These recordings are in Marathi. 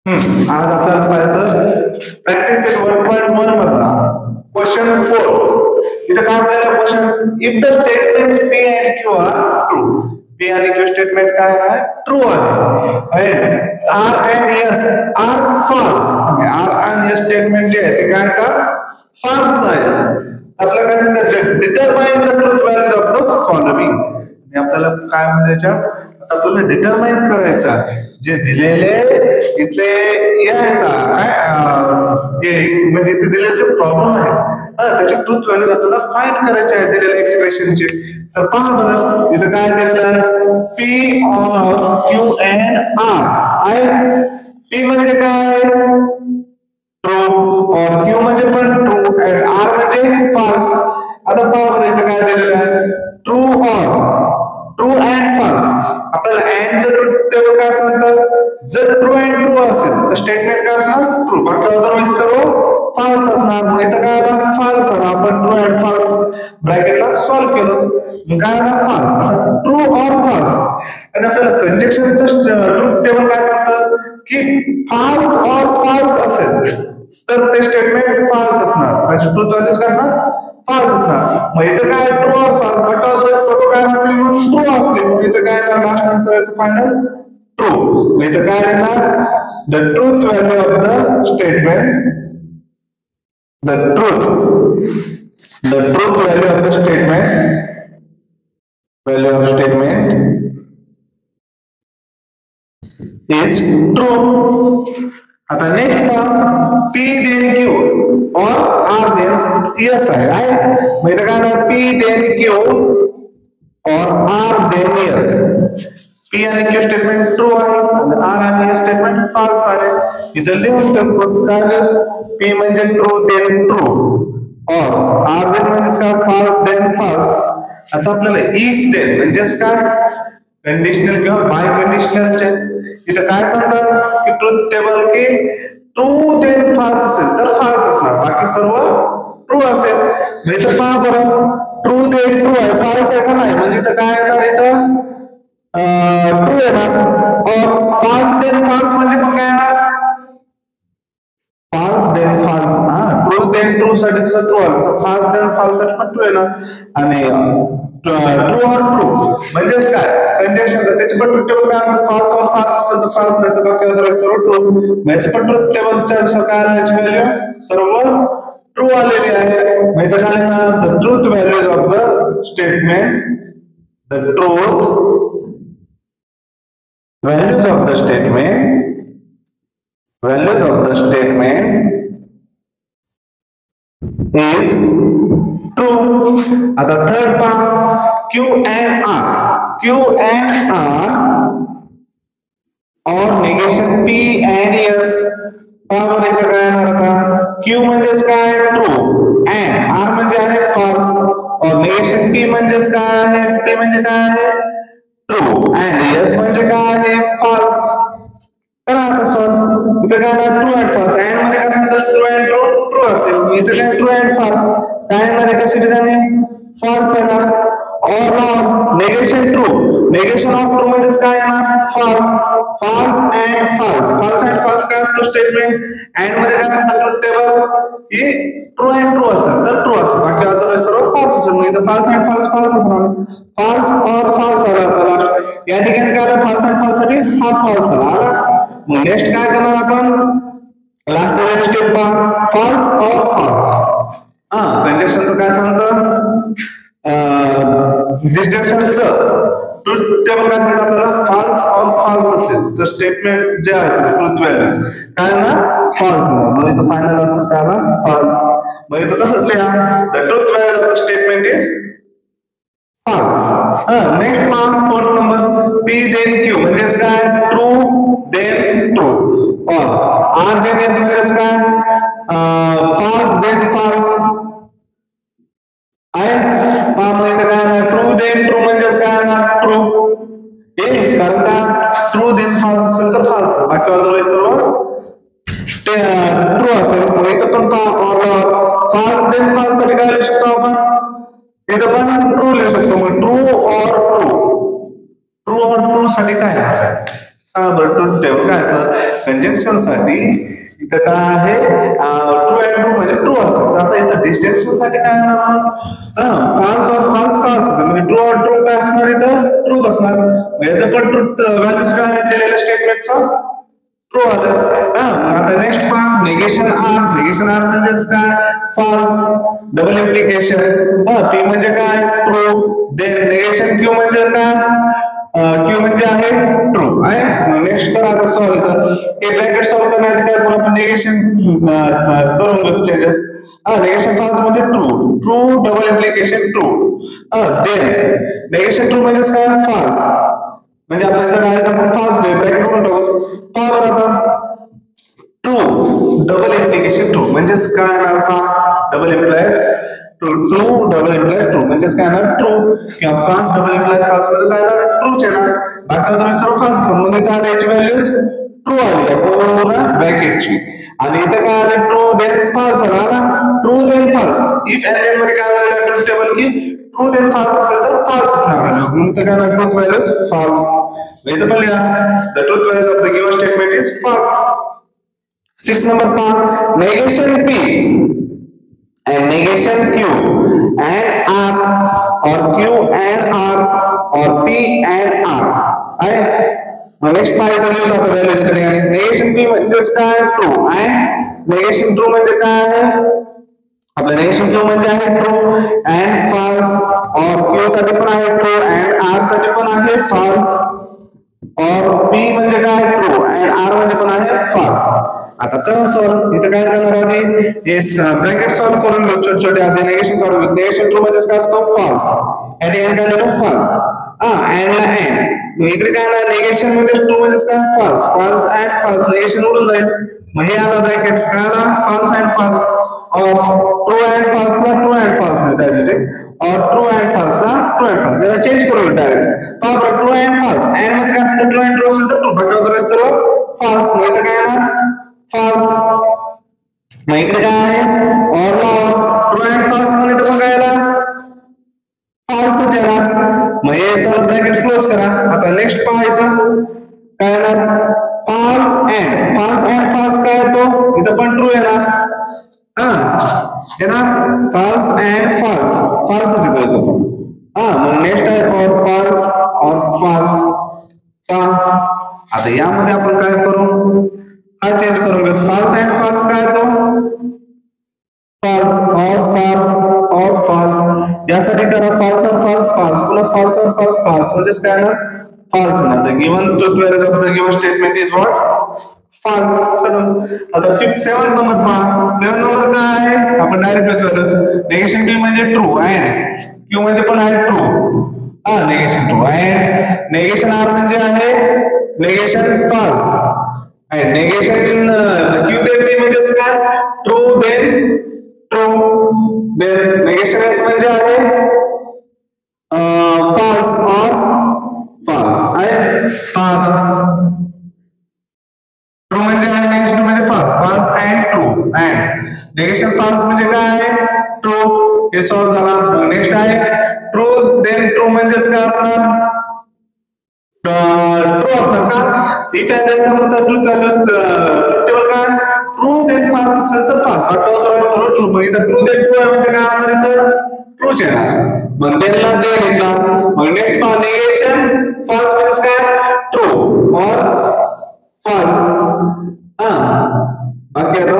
आज आपल्याला पाहायचं प्रॅक्टिस सेट 1.1 मधला क्वेश्चन 4. इथे काय आपल्याला question if the statements P and Q are true. P आणि Q स्टेटमेंट काय आहे? ट्रू आहे. R and S are false. R आणि S स्टेटमेंट जे आहे ते काय तर false आहे. आपल्याला काय सांगायचं determine the truth values of the following. आपल्याला काय म्हणजे आता आपल्याला डिटरमाइन करायचं आहे जे दिलेले इथले हे आहेत काय म्हणजे इथे दिलेले जे प्रॉब्लेम आहेत त्याचे ट्रूथ व्हॅल्यूज आपल्याला फाइंड करायचे आहे दिलेल्या एक्सप्रेशनचे. तर पहा बरं इथं काय दिलेलं आहे P or Q and R आहे. P म्हणजे काय ट्रू और Q म्हणजे पण ट्रू and R म्हणजे फॉल्स. आता पहा बरं इथं काय दिलेलं आहे ट्रू और ट्रू अँड फॉल्स. आपल्याला अँड चं ट्रूथ टेबल काय सांगतं जर ट्रू अँड ट्रू असेल तर स्टेटमेंट काय असणार ट्रू बाकी अदरवाइज सर्व फॉल्स असणार. मग इथं काय आला फॉल्स आला. आपण ट्रू अँड फॉल्स ब्रॅकेटला सॉल्व्ह केलं मग काय आला फॉल्स ट्रू और फॉल्स. आणि आपल्याला कंजक्शनचं ट्रूथ टेबल काय सांगतं की फॉल्स और फॉल्स असेल तर ते स्टेटमेंट फॉल्स असणार. म्हणजे ट्रूथ व्हॅल्यूज काय असणार फॉल्स असणार. मग इथं काय ट्रू और फॉल्स बाकी अदरवाइज सर्व काय राहतील म्हणून ट्रू असतील. मग इथं काय येणार लास्ट आन्सर याचं फायनल ट्रू. मग इथं काय येणार the truth value of the statement the truth value of the statement is true. आता नेक्स्ट पहा P देन Q और R देन S आहे. मग इथं काय आहे P देन Q और R देन S. P आणि Q स्टेटमेंट ट्रू आहे आणि R आणि S स्टेटमेंट फॉल्स आहे. इथं लिहून टाकतो काय P म्हणजे ट्रू देन ट्रू और R देन म्हणजे काय फॉल्स देन फॉल्स. आता आपल्याला इच देन म्हणजेच काय कंडिशनल किंवा बाय कंडिशनलचे इथं काय सांगतात की ट्रूथ टेबल की ट्रू देन फॉल्स असेल तर फॉल्स असणार बाकी सर्व ट्रू असेल. म्हणजे इथं पहा बरं ट्रू देन ट्रू आहे फॉल्स आहे का नाही म्हणजे इथं काय येणार इथं ट्रू येणार और फॉल्स देन फॉल्स म्हणजे मग काय येणार false then false. True then true साठी ट्रू आलं फॉल्स देन फॉल्स साठी पण ट्रू येणार. आणि ट्रू और ट्रू म्हणजेच काय कंजक्शनचं त्याचे पण ट्रूथ टेबल काय म्हणतात फॉल्स और फॉल्स असेल तर फॉल्स नाही तर बाकी अदरवाइज सर्व ट्रू. याचे पण ट्रूथ टेबलच्या नुसार काय आलं याची व्हॅल्यू सर्व ट्रू आलेली आहे. म्हणजे काय येणार the truth values of the statement the truth values of the statement is true. आता थर्ड पहा Q and R और नेगेशन P and S. पहा बरं इथं काय येणार आता Q म्हणजेच काय ट्रू and R म्हणजे आहे फॉल्स और नेगेशन P म्हणजेच काय आहे P म्हणजे काय आहे ट्रू and S म्हणजे काय आहे फॉल्स. करा आता सॉल्व. इथं काय ट्रू अँड फॉल्स अँड मध्ये काय सांगतात ट्रू अँड ट्रू असेल. इथं काय ट्रू अँड फॉल्स काय येणार याच्या ठिकाणी फॉल्स येणार और negation true negation of true म्हणजेच काय येणार फॉल्स अँड फॉल्स काय असतो स्टेटमेंट अँड मध्ये काय सांगतात ट्रूथ टेबल की ट्रू अँड ट्रू असेल तर ट्रू असेल बाकी अदरवाइज सर्व फॉल्स असेल. मग इथं फॉल्स अँड फॉल्स असणार फॉल्स और फॉल्स आला लास्ट या ठिकाणी काय आलं फॉल्स अँड फॉल्स साठी हा फॉल्स आला. नेक्स्ट काय करणार आपण लास्ट वन स्टेप पहा फॉल्स और फॉल्स. कंजक्शनचं काय सांगतं डिस्जंक्शनचं ट्रूथ टेबल काय सांगतं आपल्याला फॉल्स और फॉल्स असेल तर स्टेटमेंट जे आहे त्याचे ट्रूथ व्हॅल्यूज काय ना फॉल्स. मग इथं फायनल आन्सर काय आला फॉल्स. मग इथं तसंच लिहा the truth value of the statement is false. Next पहा fourth number P then Q म्हणजेच काय ट्रू देन ट्रू और R देन S म्हणजेच काय फॉल्स देन फॉल्स आहे. पहा मग इथं काय ट्रू देन ट्रू म्हणजेच काय ट्रू कारण का ट्रू देन फॉल्स असेल तर फॉल्स बाकी अदरवाइज सर्व ट्रू असेल. मग इथं पण पहा फॉल्स देन फॉल्स साठी काय लिहू शकतो आपण इथं पण ट्रू लिहू शकतो. मग ट्रू और ट्रू साठी काय सांगा बरं ट्रूथ टेबल काय कंजंक्शन साठी इथं काय आहे ट्रू अँड ट्रू म्हणजे ट्रू असतं. आता इथं डिस्टिंक्शन साठी काय येणार फॉल्स और फॉल्स फॉल्स असं म्हणजे ट्रू और ट्रू काय असणार इथं ट्रूथ असणार. याचं पण ट्रूथ व्हॅल्यूज काय आहे दिलेल्या स्टेटमेंटचा ट्रू आलं. आता नेक्स्ट पहा निगेशन आर म्हणजेच काय फॉल्स डबल इम्प्लिकेशन पी म्हणजे काय ट्रू देन निगेशन क्यू म्हणजे काय क्यू म्हणजे आहे ट्रू आहे. नेक्स्ट करा आता सॉल्व इथं हे ब्रॅकेट सॉल्व करण्यासाठी काय करू आपण निगेशन करून घेऊ चेंजेस. निगेशन फॉल्स म्हणजे true double implication true then negation true म्हणजे काय फॉल्स म्हणजे आपण इथं डायरेक्ट आपण फॉल्स लिहू ब्रॅकेट करून टाकू. पहा बरं आता ट्रू डबल इम्प्लिकेशन ट्रू म्हणजेच काय येणार double implies true double implies true म्हणजेच काय येणार ट्रू किंवा फॉल्स डबल इम्प्लाइज फॉल्स म्हणजे काय येणार ट्रूच येणार. बाकी तुम्ही सर्व फॉल्स म्हणजे इथं आल्याची व्हॅल्यूज ट्रू आली पूर्ण ब्रॅकेटची आणि इथं काय आलं ट्रू देन फॉल्स आला true then false if and then मध्ये काय आलं ट्रूथ टेबल की ट्रू देन फॉल्स असेल तर फॉल्स असणार म्हणून इथं काय आलं ट्रूथ व्हॅल्यूज फॉल्स. इथं पण लिहा the truth value of the given statement is false. 6 number pa negation P and negation Q and R or Q and R or P and R आहे. नेक्स्ट पहा इथं लिहून जातो व्हॅल्यू इकडे negation P म्हणजे काय ट्रू and negation ट्रू म्हणजे काय आहे आपलं negation Q म्हणजे आहे ट्रू and false और Q साठी पण आहे ट्रू and R साठी पण आहे false और P म्हणजे काय ट्रू and R म्हणजे पण आहे false. आता करा सॉल्व इथं काय करणार आधी हे ब्रॅकेट सॉल्व करून घेऊ छोटे छोटे आधी निगेशन करून घेऊ. निगेशन ट्रू म्हणजे काय असतो फॉल्स आणि एंड काय लिहितो फॉल्स एंड ला एंड मग इकडे काय आलं निगेशन म्हणजे ट्रू म्हणजे काय false false and false negation उडून जाईल मग हे आला ब्रॅकेट काय आला false and false or true and false ला ट्रू एंड फॉल्स लिहितो और ट्रू एंड फॉल्स ला ट्रू एंड फॉल्स याला चेंज करू डायरेक्ट पहा बरं ट्रू एंड फॉल्स एंड मध्ये काय सांगितलं ट्रू एंड ट्रू असेल तर ट्रू बाकी उरले सर्व फॉल्स मग इथं काय येणार फॉल्स. मग इकडे काय आहे और ला ट्रू एंड फॉल्स मध्ये तर पण काय आला फॉल्स येणार मग हे सगळं ब्रॅकेट क्लोज करा. आता नेक्स्ट पहा इथं काय येणार फॉल्स एंड फॉल्स काय येतो इथं पण ट्रू येणार येणार फॉल्स एंड फॉल्सच येतो मग नेक्स्ट आहे और फॉल्स पहा. आता यामध्ये आपण काय करू हा चेंज करून घेऊ फॉल्स एंड फॉल्स काय येतो फॉल्स और फॉल्स यासाठी करा फॉल्स और फॉल्स पुन्हा फॉल्स और फॉल्स म्हणजे काय ना फॉल्स ना the given truth value of the given statement is what false. आता 7 नंबर पहा 7 नंबर काय आहे आपण डायरेक्ट व्हॅल्यूज निगेशन P म्हणजे ट्रू अँड Q म्हणजे पण आहे true negation true and negation R म्हणजे आहे negation false and negation Q then P म्हणजे काय true then true then negation S म्हणजे आहे false or false आहे ट्रू म्हणजे आहे negation म्हणजे false and true and negation false म्हणजे काय आहे ट्रू हे सॉल्व झाला. नेक्स्ट आहे ट्रू देन ट्रू म्हणजेच काय असणार ट्रू असणार का इफ एंड देन म्हणतात ट्रू टेबल काय ट्रू देन फॉल्स असेल तर फॉल्स आता सर्व ट्रू मग इथं ट्रू देन ट्रू म्हणजे काय होणार इथं ट्रूच येणार मग देनला देन येतात. मग नेक्स्ट पहा निगेशन फॉल्स म्हणजे काय ट्रू और फॉल्स बाकी आता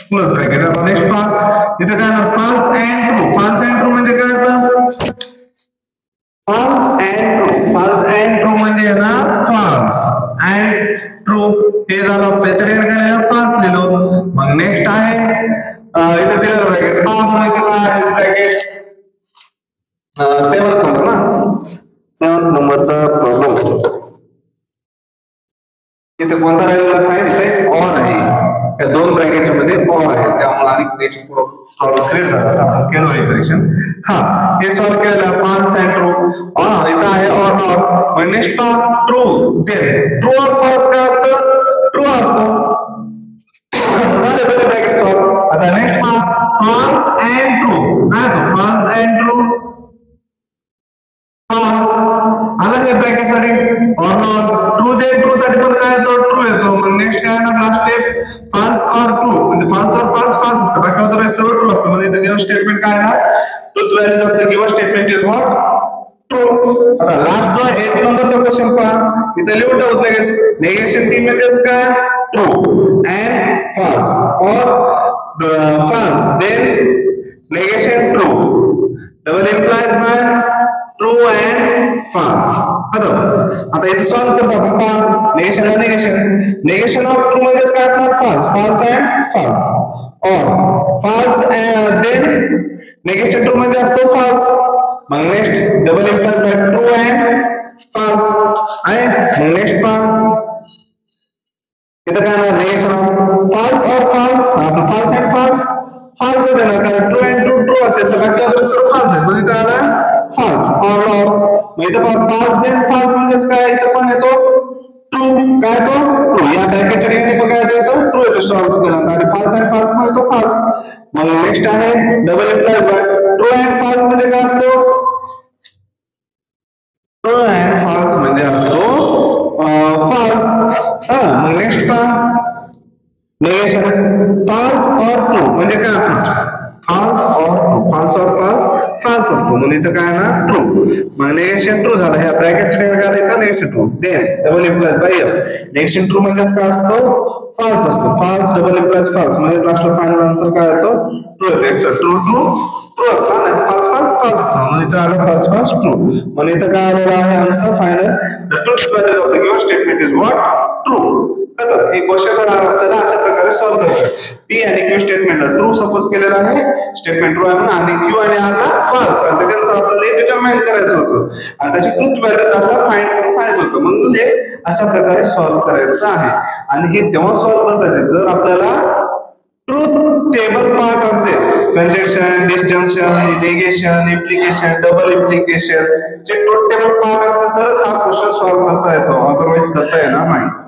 क्लोज ब्रॅकेट. आता नेक्स्ट पहा इथं काय होणार फॉल्स अँड ट्रू म्हणजे काय होतं false and true म्हणजे येणार false and true हे झालं त्याच्याकडे काय false लिहिलं. मग नेक्स्ट आहे इथे दिलेलं ब्रॅकेट पहा इथे काय आहे ब्रॅकेट 7 नंबर ना 7 नंबरचा प्रॉब्लेम इथे कोणता राहिलेला साइन इथे और आहे या दोन ब्रॅकेटच्या मध्ये और आहे त्यामुळे आणि नेक्स्ट सॉल्व क्लिअर झालं आपण केलं हे परीक्षण हे सॉल्व केलं फॉल्स अँड ट्रू इथं आहे और नेक्स्ट ट्रू देन ट्रू और फॉल्स काय असतं ट्रू असतो झाले दोन्ही ब्रॅकेट सॉल्व. आता नेक्स्ट फॉल्स अँड ट्रू काय तो फॉल्स अँड ट्रू फॉल्स आला हे ब्रॅकेट साठी और ट्रू देन ट्रू साठी पण काय येतो ट्रू येतो. मग नेक्स्ट काय last step false or true म्हणजे फॉल्स और फॉल्स फॉल्स असतं बाकी अदरवाइज सर्व ट्रू असतं म्हणजे इथे गिवन स्टेटमेंट काय आहे truth values of the given statement is what true आता लास्ट जो 8 नंबरचा क्वेश्चन पहा इथे लिहून ठेवत लगेच नेगेशन टी म्हणजेच काय true and false or false then negation true double implies by true and false खतम आता इथे सॉल्व करतो आपण पहा negation and negation of true म्हणजे काय असणार false and false or false and then negation true म्हणजे असतो false मग next double implies by true and false आहे मग next पहा इथे काय ना negation of false or false false and false false is ना कारण true and true असेल तर बाकी अजून सर्व false आहे म्हणजे इथे आला false or मग इथे पण false then false म्हणजे काय इथे पण येतो true काय तो true या ब्रॅकेटच्या ठिकाणी पण काय येतो true येतो सॉल्व केला आणि false and false मध्ये तो false मग नेक्स्ट आहे double implies by true and false म्हणजे काय असतो ट्रू अँड false म्हणजे असतो false मग नेक्स्ट पहा negation false or true म्हणजे काय असणार false or true false or false असतो म्हणजे इथं काय ना true मग negation true झालं ह्या ब्रॅकेटच्या ठिकाणी काय येतं negation true then double implies by f negation true म्हणजे काय असतो false असतो false double implies false म्हणजे लास्टला फायनल आन्सर काय येतो true येतो true असतो नाही false म्हणजे इथं आलं false true म्हणजे इथं काय आलेलं आहे answer final the truth value of the given statement is what true आता हे क्वेश्चन आपल्याला अशा प्रकारे सॉल्व करायचं पी आणि क्यू स्टेटमेंटला ट्रू सपोज केलेला आहे स्टेटमेंट ट्रू आहे म्हणून आणि क्यू आणि आर ला फॉल्स आणि त्याच्यानुसार आपल्याला डिटरमाइन करायचं होतं आणि त्याची ट्रूथ व्हॅल्यू आपल्याला फाइंड करून सांगायचं होतं म्हणून हे अशा प्रकारे सॉल्व करायचं आहे आणि हे तेव्हा सॉल्व करता येते जर आपल्याला ट्रूथ टेबल पार्ट असेल conjunction disjunction negation implication double implication जे ट्रूथ टेबल पार्ट असतील तरच हा क्वेश्चन सॉल्व करता येतो अदरवाइज करता येणार नाही